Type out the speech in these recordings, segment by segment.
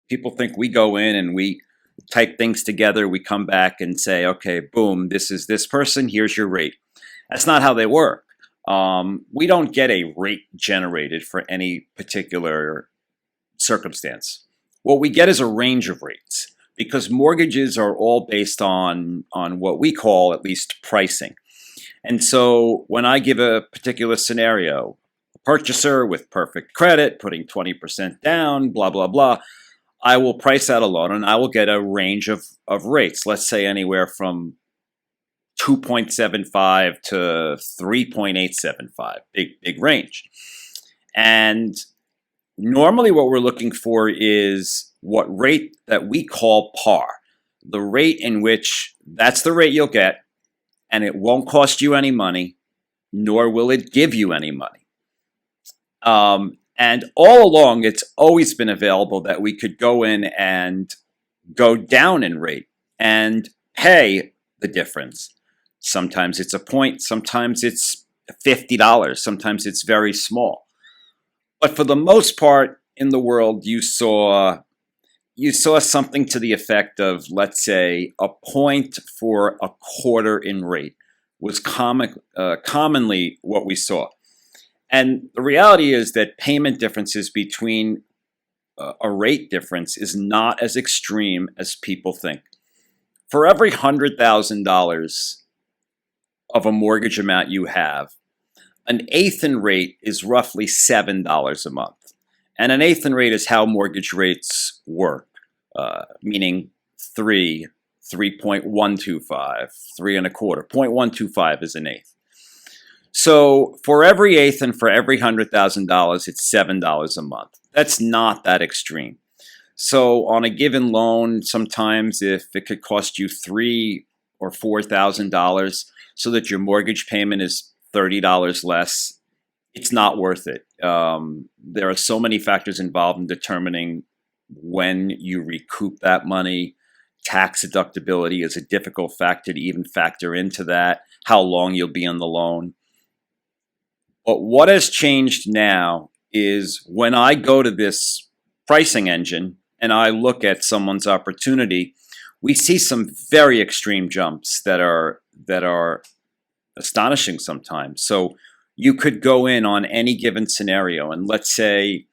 People think we go in and we type things together, we come back and say, okay, boom, this is this person, here's your rate. That's not how they work. We don't get a rate generated for any particular circumstance. What we get is a range of rates because mortgages are all based on what we call at least pricing. And so when I give a particular scenario, a purchaser with perfect credit, putting 20% down, blah, blah, blah, I will price out a loan and I will get a range of rates, let's say anywhere from 2.75 to 3.875, big range. And normally what we're looking for is what rate that we call par, the rate in which that's the rate you'll get and it won't cost you any money, nor will it give you any money. And all along, it's always been available that we could go in and go down in rate and pay the difference. Sometimes it's a point, sometimes it's $50, sometimes it's very small. But for the most part in the world, you saw something to the effect of, let's say, a point for a quarter in rate was commonly what we saw. And the reality is that payment differences between a rate difference is not as extreme as people think. For every $100,000 of a mortgage amount you have, an eighth in rate is roughly $7 a month. And an eighth in rate is how mortgage rates work, meaning 3.125, 3.25. 0.125 is an eighth. So for every eighth and for every $100,000, it's $7 a month. That's not that extreme. So on a given loan, sometimes if it could cost you $3,000 or $4,000 so that your mortgage payment is $30 less, it's not worth it. There are so many factors involved in determining when you recoup that money. Tax deductibility is a difficult factor to even factor into that, how long you'll be on the loan. But what has changed now is when I go to this pricing engine and I look at someone's opportunity, we see some very extreme jumps that are astonishing sometimes. So you could go in on any given scenario and let's say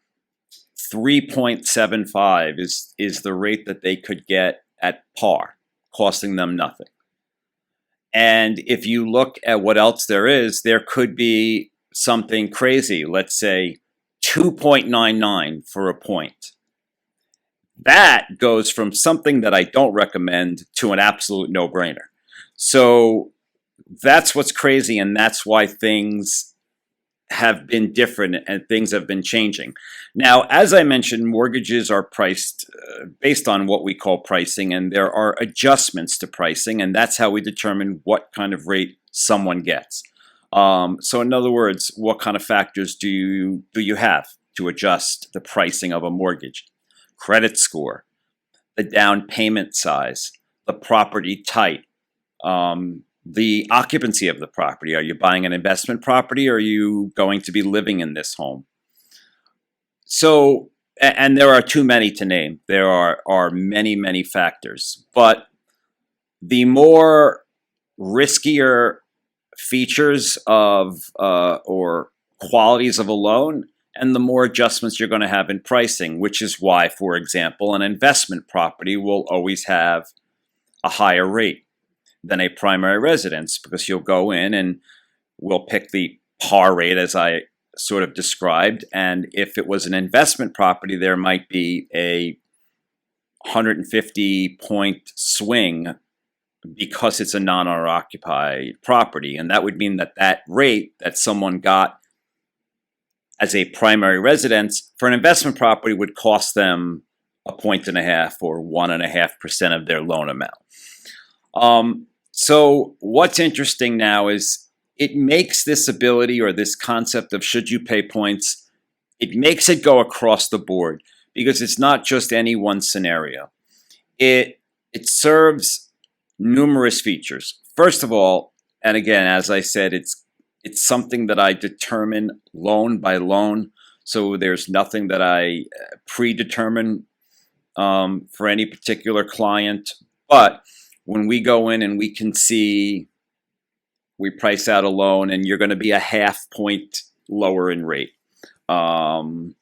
3.75 is the rate that they could get at par, costing them nothing. And if you look at what else there could be something crazy, let's say 2.99 for a point. That goes from something that I don't recommend to an absolute no-brainer. So that's what's crazy, and that's why things have been different and things have been changing. Now, as I mentioned, mortgages are priced based on what we call pricing, and there are adjustments to pricing, and that's how we determine what kind of rate someone gets. So in other words, what kind of factors do you have to adjust the pricing of a mortgage? Credit score, the down payment size, the property type, the occupancy of the property. Are you buying an investment property or are you going to be living in this home? So, and there are too many to name. There are many, many factors. But the more riskier features of or qualities of a loan, and the more adjustments you're going to have in pricing, which is why, for example, an investment property will always have a higher rate than a primary residence because you'll go in and we'll pick the par rate as I sort of described. And if it was an investment property, there might be a 150 point swing because it's a non-owner occupied property. And that would mean that that rate that someone got as a primary residence for an investment property would cost them 1.5 or 1.5% of their loan amount. So what's interesting now is it makes this ability or this concept of should you pay points, it makes it go across the board because it's not just any one scenario. It serves numerous features. First of all, and again, as I said, it's something that I determine loan by loan. So there's nothing that I predetermine for any particular client. But when we go in and we can see, we price out a loan and you're going to be a half point lower in rate, 5/8,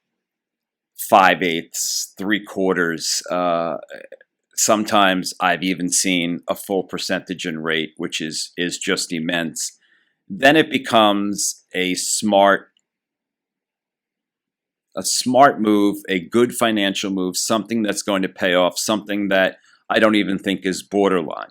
3/4. Sometimes I've even seen a full percentage in rate, which is just immense. Then it becomes a smart move, a good financial move, something that's going to pay off, something that I don't even think is borderline.